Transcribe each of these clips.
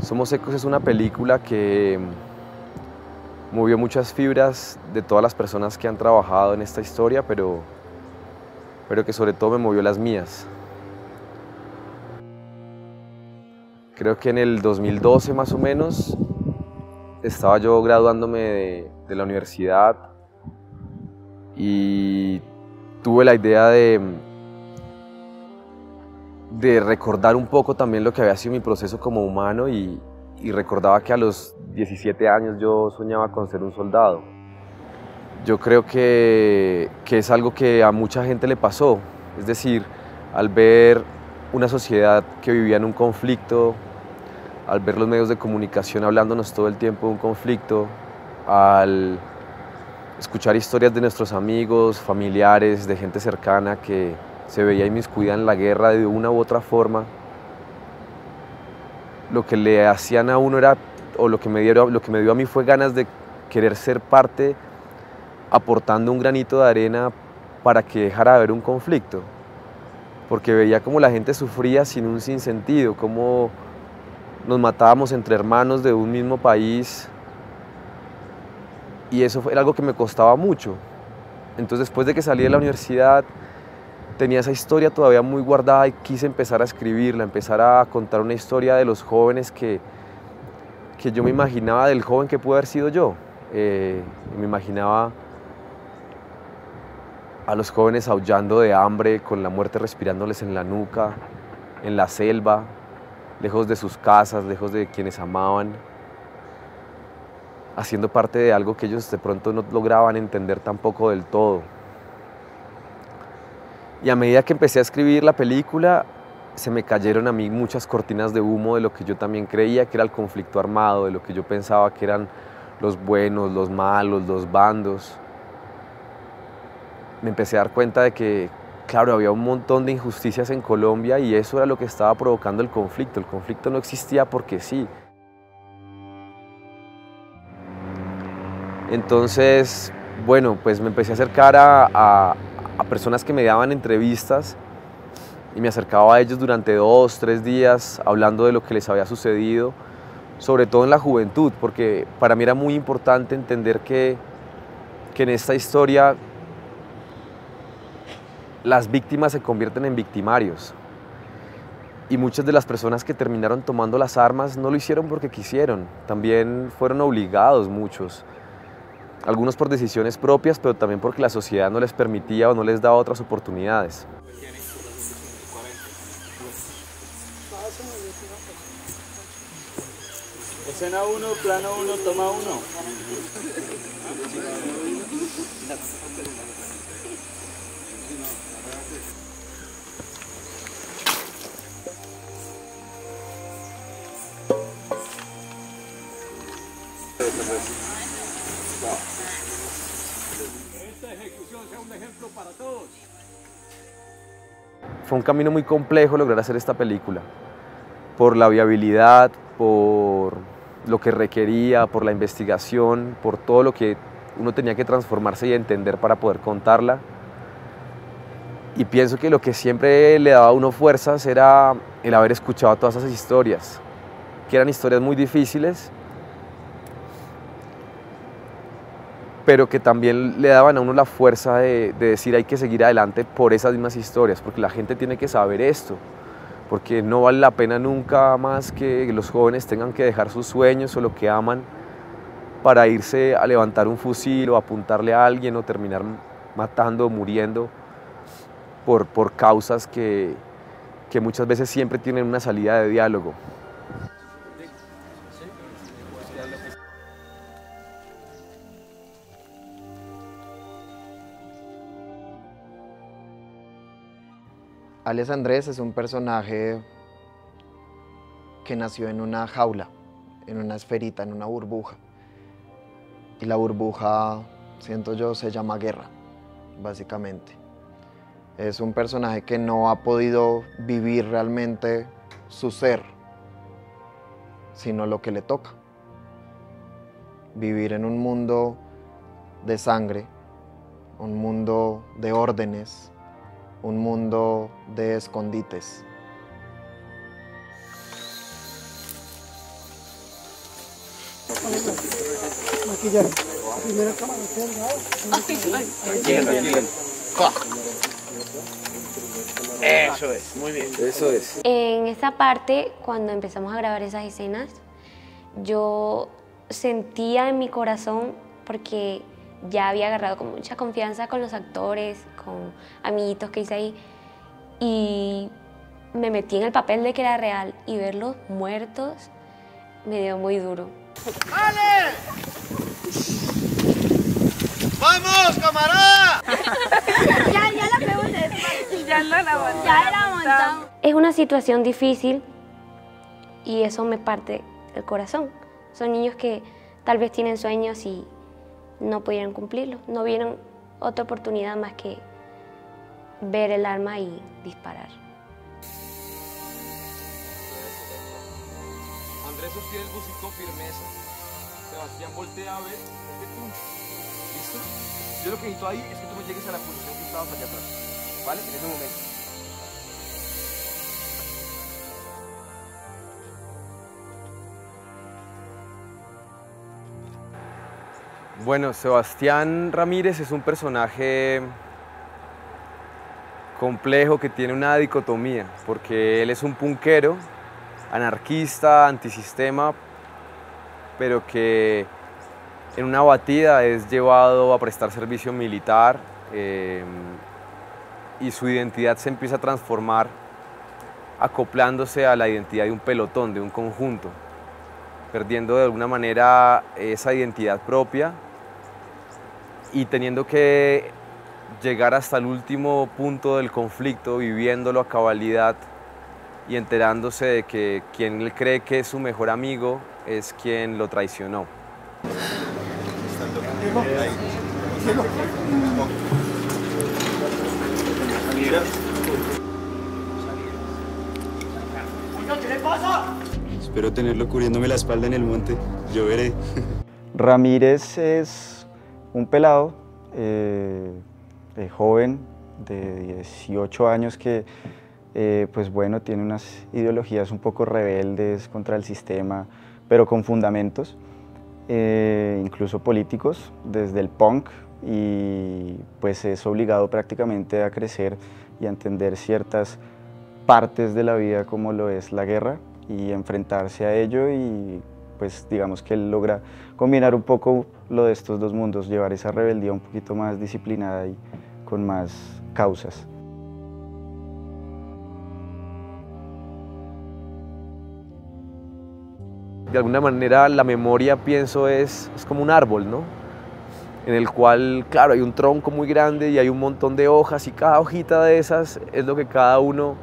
Somos Ecos es una película que movió muchas fibras de todas las personas que han trabajado en esta historia, pero que sobre todo me movió las mías. Creo que en el 2012 más o menos estaba yo graduándome de la universidad y tuve la idea de recordar un poco también lo que había sido mi proceso como humano y recordaba que a los 17 años yo soñaba con ser un soldado. Yo creo que es algo que a mucha gente le pasó, es decir, al ver una sociedad que vivía en un conflicto, al ver los medios de comunicación hablándonos todo el tiempo de un conflicto, al escuchar historias de nuestros amigos, familiares, de gente cercana que se veía inmiscuida en la guerra de una u otra forma, lo que le hacían a uno era, o lo que me dio a mí fue ganas de querer ser parte, aportando un granito de arena para que dejara de haber un conflicto, porque veía cómo la gente sufría sin un sinsentido, cómo nos matábamos entre hermanos de un mismo país, y eso era algo que me costaba mucho. Entonces, después de que salí de la universidad, tenía esa historia todavía muy guardada y quise empezar a escribirla, empezar a contar una historia de los jóvenes que yo me imaginaba, del joven que pude haber sido yo. Me imaginaba a los jóvenes aullando de hambre, con la muerte respirándoles en la nuca, en la selva, lejos de sus casas, lejos de quienes amaban, haciendo parte de algo que ellos de pronto no lograban entender tampoco del todo. Y a medida que empecé a escribir la película, se me cayeron a mí muchas cortinas de humo de lo que yo también creía que era el conflicto armado, de lo que yo pensaba que eran los buenos, los malos, los bandos. Me empecé a dar cuenta de que, claro, había un montón de injusticias en Colombia y eso era lo que estaba provocando el conflicto. El conflicto no existía porque sí. Entonces, bueno, pues me empecé a acercar a personas que me daban entrevistas y me acercaba a ellos durante 2, 3 días hablando de lo que les había sucedido, sobre todo en la juventud, porque para mí era muy importante entender que en esta historia las víctimas se convierten en victimarios. Y muchas de las personas que terminaron tomando las armas no lo hicieron porque quisieron, también fueron obligados muchos. Algunos por decisiones propias, pero también porque la sociedad no les permitía o no les daba otras oportunidades. Escena 1, plano 1, toma 1. Esta ejecución sea un ejemplo para todos. Fue un camino muy complejo lograr hacer esta película, por la viabilidad, por lo que requería, por la investigación, por todo lo que uno tenía que transformarse y entender para poder contarla. Y pienso que lo que siempre le daba a uno fuerzas era el haber escuchado todas esas historias, que eran historias muy difíciles, pero que también le daban a uno la fuerza de decir hay que seguir adelante por esas mismas historias, porque la gente tiene que saber esto, porque no vale la pena nunca más que los jóvenes tengan que dejar sus sueños o lo que aman para irse a levantar un fusil o apuntarle a alguien o terminar matando o muriendo por causas que muchas veces siempre tienen una salida de diálogo. Alias Andrés es un personaje que nació en una jaula, en una esferita, en una burbuja. Y la burbuja, siento yo, se llama guerra, básicamente. Es un personaje que no ha podido vivir realmente su ser, sino lo que le toca. Vivir en un mundo de sangre, un mundo de órdenes, un mundo de escondites. Aquí ya. Primera cámara, Eso es, muy bien. Eso es. En esa parte, cuando empezamos a grabar esas escenas, yo sentía en mi corazón, porque ya había agarrado con mucha confianza con los actores, con amiguitos que hice ahí, y me metí en el papel de que era real, y verlos muertos me dio muy duro. ¡Vale! ¡Vamos, camarada! Ya la pregunté. Ya no la montamos. Ya era montado. Es una situación difícil y eso me parte el corazón. Son niños que tal vez tienen sueños y no pudieron cumplirlos. No vieron otra oportunidad más que ver el arma y disparar. Andrés sostiene el bus con firmeza. Sebastián voltea a ver. Es que tú. ¿Listo? Yo lo que necesito ahí es que tú me llegues a la posición que estabas allá atrás. ¿Vale? En ese momento. Bueno, Sebastián Ramírez es un personaje complejo que tiene una dicotomía, porque él es un punquero, anarquista, antisistema, pero que en una batida es llevado a prestar servicio militar y su identidad se empieza a transformar acoplándose a la identidad de un pelotón, de un conjunto, perdiendo de alguna manera esa identidad propia y teniendo que llegar hasta el último punto del conflicto, viviéndolo a cabalidad y enterándose de que quien él cree que es su mejor amigo es quien lo traicionó. Espero tenerlo cubriéndome la espalda en el monte. Yo veré. Ramírez es un pelado, joven, de 18 años que, pues bueno, tiene unas ideologías un poco rebeldes contra el sistema, pero con fundamentos, incluso políticos, desde el punk, y pues es obligado prácticamente a crecer y a entender ciertas partes de la vida como lo es la guerra y enfrentarse a ello, y pues digamos que él logra combinar un poco lo de estos dos mundos, llevar esa rebeldía un poquito más disciplinada y con más causas. De alguna manera la memoria, pienso, es como un árbol, ¿no? En el cual, claro, hay un tronco muy grande y hay un montón de hojas, y cada hojita de esas es lo que cada uno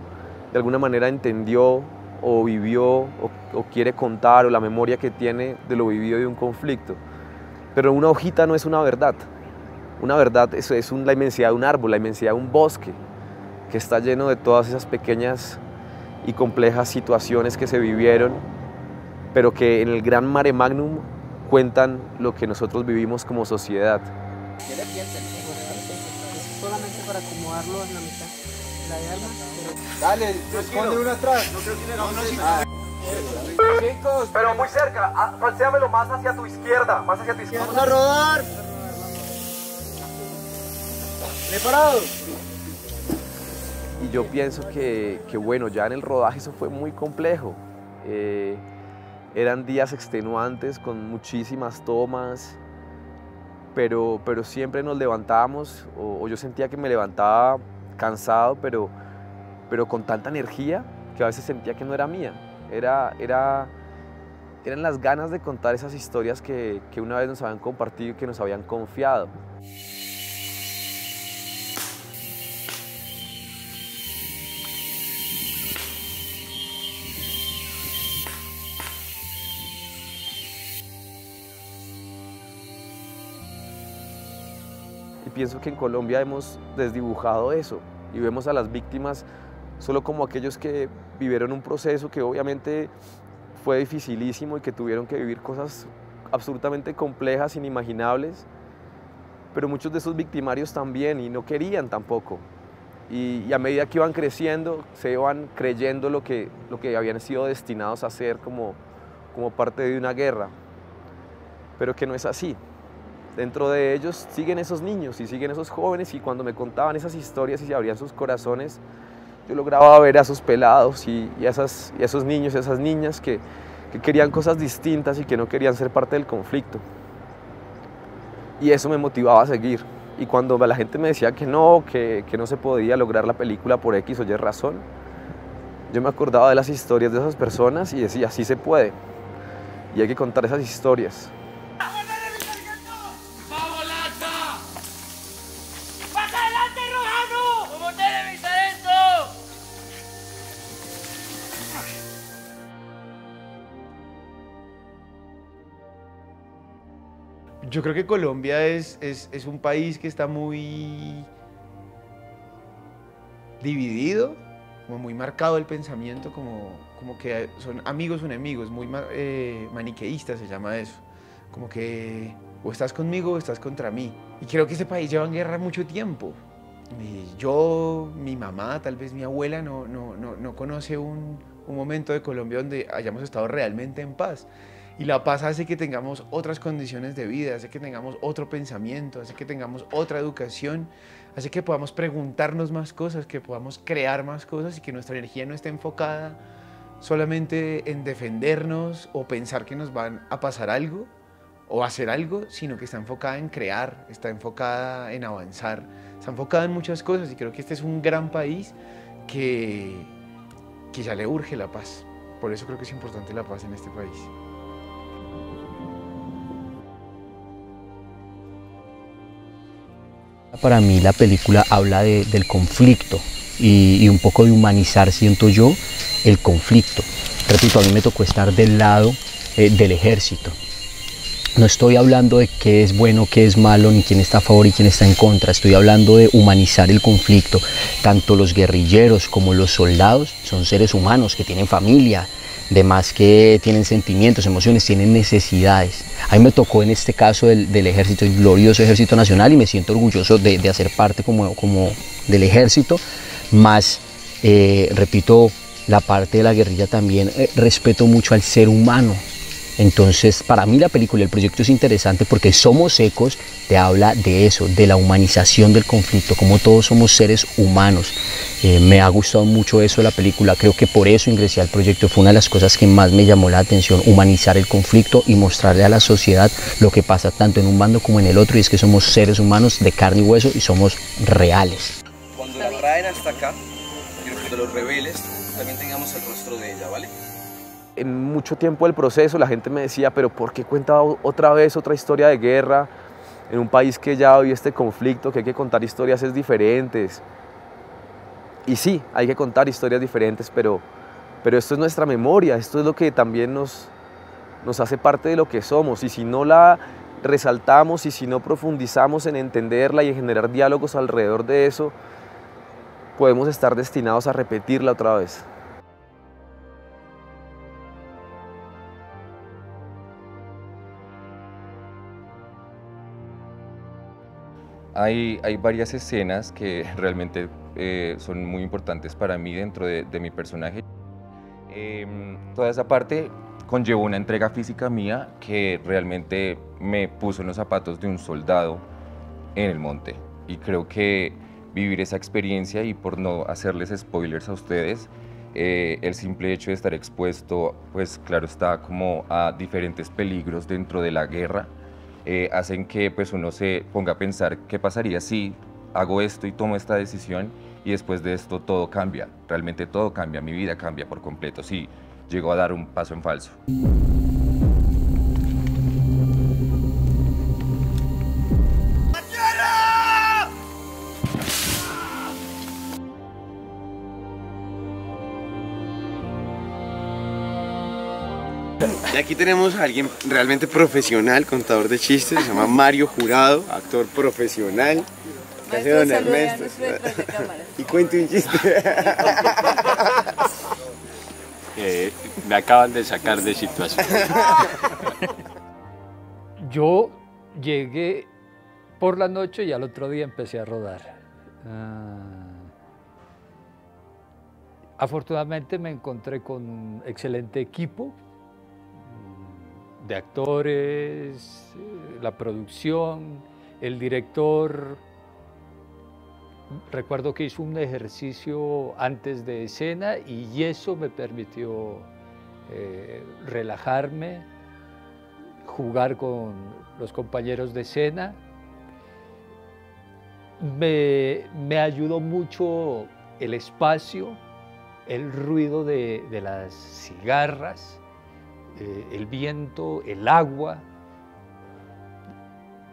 de alguna manera entendió o vivió o quiere contar, o la memoria que tiene de lo vivido de un conflicto. Pero una hojita no es una verdad. Una verdad es la inmensidad de un árbol, la inmensidad de un bosque, que está lleno de todas esas pequeñas y complejas situaciones que se vivieron, pero que en el gran mare magnum cuentan lo que nosotros vivimos como sociedad. Solamente para acomodarlo en la mitad. La de armas. Dale, esconde uno atrás. No creo que Chicos, Pero muy cerca, falséamelo más hacia tu izquierda, más hacia tu izquierda. vamos a rodar. ¿Preparados? Y yo pienso que bueno, ya en el rodaje eso fue muy complejo. Eran días extenuantes con muchísimas tomas, pero siempre nos levantábamos, o yo sentía que me levantaba cansado, pero con tanta energía que a veces sentía que no era mía. Eran las ganas de contar esas historias que una vez nos habían compartido y que nos habían confiado. Y pienso que en Colombia hemos desdibujado eso y vemos a las víctimas solo como aquellos que vivieron un proceso que obviamente fue dificilísimo y que tuvieron que vivir cosas absolutamente complejas, inimaginables, pero muchos de esos victimarios también, y no querían tampoco. Y a medida que iban creciendo, se iban creyendo lo que habían sido destinados a hacer como parte de una guerra. pero que no es así. Dentro de ellos siguen esos niños y siguen esos jóvenes, y cuando me contaban esas historias y se abrían sus corazones, yo lograba ver a esos pelados y a esos niños y a esas niñas que querían cosas distintas y que no querían ser parte del conflicto. Y eso me motivaba a seguir. Y cuando la gente me decía que no se podía lograr la película por X o Y razón, yo me acordaba de las historias de esas personas y decía, sí se puede. Y hay que contar esas historias. Yo creo que Colombia es un país que está muy dividido, como muy marcado el pensamiento, como que son amigos o enemigos, muy maniqueísta se llama eso. Como que o estás conmigo o estás contra mí. Y creo que este país lleva en guerra mucho tiempo. Yo, mi mamá, tal vez mi abuela, no conoce un momento de Colombia donde hayamos estado realmente en paz. Y la paz hace que tengamos otras condiciones de vida, hace que tengamos otro pensamiento, hace que tengamos otra educación, hace que podamos preguntarnos más cosas, que podamos crear más cosas y que nuestra energía no esté enfocada solamente en defendernos o pensar que nos van a pasar algo o hacer algo, sino que está enfocada en crear, está enfocada en avanzar, está enfocada en muchas cosas, y creo que este es un gran país que ya le urge la paz. Por eso creo que es importante la paz en este país. Para mí la película habla del conflicto y un poco de humanizar, siento yo, el conflicto. Repito, a mí me tocó estar del lado del ejército. No estoy hablando de qué es bueno, qué es malo, ni quién está a favor y quién está en contra. Estoy hablando de humanizar el conflicto. Tanto los guerrilleros como los soldados son seres humanos que tienen familia, demás que tienen sentimientos, emociones, tienen necesidades. A mí me tocó en este caso del ejército, el glorioso Ejército Nacional, y me siento orgulloso de hacer parte como del ejército, más, repito, la parte de la guerrilla también, respeto mucho al ser humano. Entonces, para mí la película, el proyecto es interesante porque Somos Ecos te habla de eso, de la humanización del conflicto, como todos somos seres humanos. Me ha gustado mucho eso de la película, creo que por eso ingresé al proyecto, fue una de las cosas que más me llamó la atención, humanizar el conflicto y mostrarle a la sociedad lo que pasa tanto en un bando como en el otro, y es que somos seres humanos de carne y hueso y somos reales. Cuando la traen hasta acá, quiero que de los rebeldes también tengamos el rostro de ella, ¿vale? En mucho tiempo del proceso la gente me decía, pero ¿por qué cuenta otra vez otra historia de guerra en un país que ya vivió este conflicto, que hay que contar historias diferentes? Y sí, hay que contar historias diferentes, pero esto es nuestra memoria, esto es lo que también nos hace parte de lo que somos, y si no la resaltamos y si no profundizamos en entenderla y en generar diálogos alrededor de eso, podemos estar destinados a repetirla otra vez. Hay varias escenas que realmente son muy importantes para mí dentro de mi personaje. Toda esa parte conllevó una entrega física mía que realmente me puso en los zapatos de un soldado en el monte. Y creo que vivir esa experiencia, y por no hacerles spoilers a ustedes, el simple hecho de estar expuesto, pues claro está, como a diferentes peligros dentro de la guerra, hacen que pues uno se ponga a pensar qué pasaría si hago esto y tomo esta decisión, y después de esto todo cambia, realmente todo cambia, mi vida cambia por completo si llego a dar un paso en falso. Y aquí tenemos a alguien realmente profesional, contador de chistes, se llama Mario Jurado, actor profesional. ¿Qué hace don Ernesto? Y cuente un chiste. Me acaban de sacar de situación. Yo llegué por la noche y al otro día empecé a rodar. Afortunadamente me encontré con un excelente equipo. de actores, la producción, el director. Recuerdo que hizo un ejercicio antes de escena y eso me permitió relajarme, jugar con los compañeros de escena. Me ayudó mucho el espacio, el ruido de las cigarras, el viento, el agua.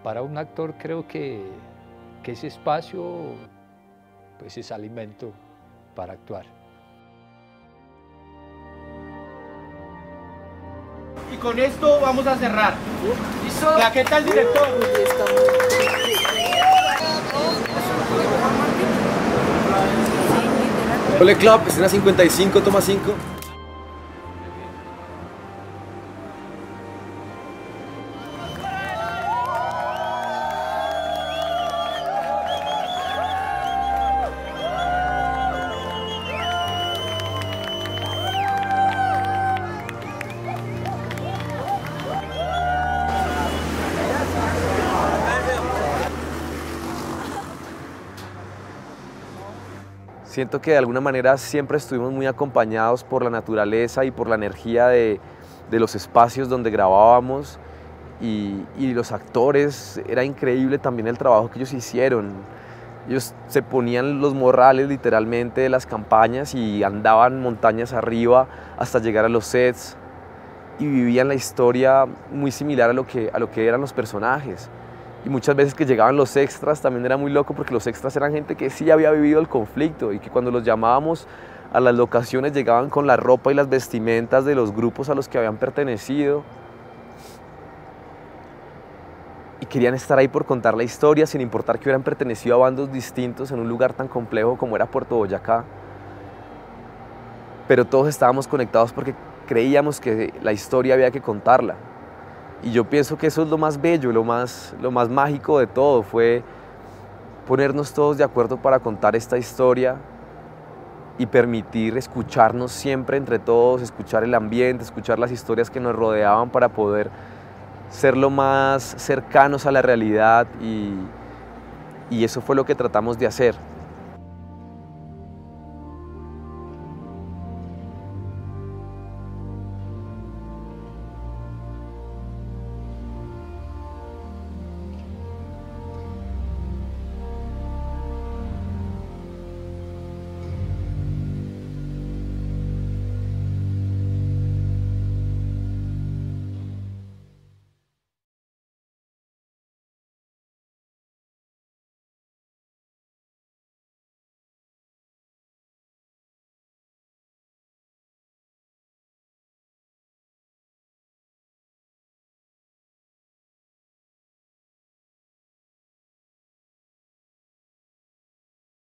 Para un actor creo que ese espacio pues, es alimento para actuar. Y con esto vamos a cerrar. ¿Listo? ¿Ya qué tal, director? Ole Club, escena 55, toma 5. Siento que de alguna manera siempre estuvimos muy acompañados por la naturaleza y por la energía de los espacios donde grabábamos y los actores. Era increíble también el trabajo que ellos hicieron. Ellos se ponían los morrales literalmente de las campañas y andaban montañas arriba hasta llegar a los sets y vivían la historia muy similar a lo que eran los personajes. Y muchas veces que llegaban los extras también era muy loco porque los extras eran gente que sí había vivido el conflicto y que cuando los llamábamos a las locaciones llegaban con la ropa y las vestimentas de los grupos a los que habían pertenecido. Y querían estar ahí por contar la historia sin importar que hubieran pertenecido a bandos distintos en un lugar tan complejo como era Puerto Boyacá. Pero todos estábamos conectados porque creíamos que la historia había que contarla. Y yo pienso que eso es lo más bello, lo más mágico de todo, fue ponernos todos de acuerdo para contar esta historia y permitir escucharnos siempre entre todos, escuchar el ambiente, escuchar las historias que nos rodeaban para poder ser lo más cercanos a la realidad y eso fue lo que tratamos de hacer.